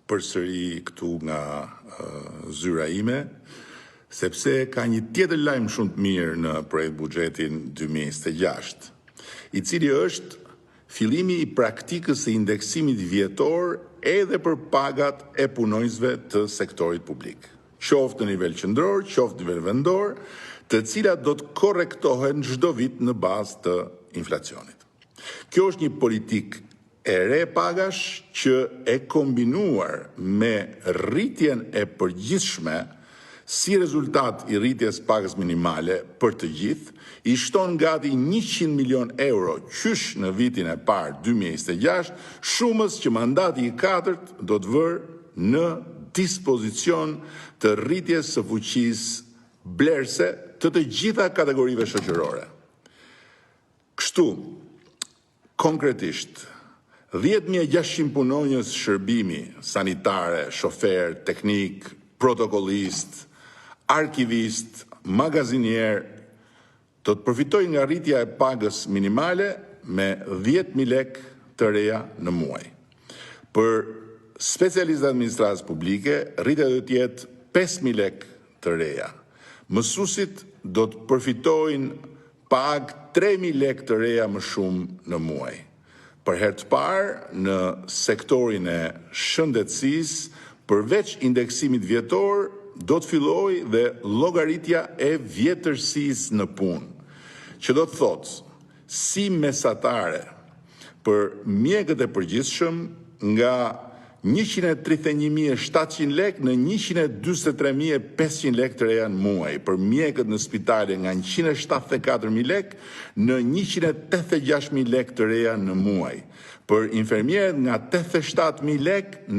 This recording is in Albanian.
përsëri këtu nga zyra ime, sepse ka një tjetër lajm shumë të mirë në projekt buxhetin 2026, i cili është fillimi i praktikës së indeksimit vjetor edhe për pagat e punonjësve të sektorit publik, qoftë në nivel qendror, qoftë në nivel vendor, të cilat do të korrektohen çdo vit në bazë të inflacionit. Kjo është një politikë e re pagash që e kombinuar me rritjen e përgjithshme si rezultat i rritjes pagës minimale për të gjithë, i shton gati 100 milion euro qysh në vitin e parë 2026, shumës që mandati i katërt do të vërë në dispozicion të rritjes së fuqisë blerëse të gjitha kategorive shoqërore. Kështu, konkretisht, 10.600 punonjës shërbimi, sanitare, shofer, teknik, protokollist, arkivist, magazinier, do të përfitojnë nga rritja e pagës minimale me 10.000 lek të reja në muaj. Për specialistët e administratës publike, rritja do të jetë 5.000 lek të reja. Mësuesit do të përfitojnë pagë 3.000 lek të reja më shumë në muaj. Për herë të parë në sektorin e shëndetësisë, përveç indeksimit vjetor, do të fillojë dhe llogaritja e vjetërsisë në punë, që do të thotë si mesatare për mjekët e përgjithshëm nga 131.700 lek në 143.500 lek të reja në muaj, për mjekët në spitale nga 174.000 lek në 186.000 lek të reja në muaj, për infermierët nga 87.000 lek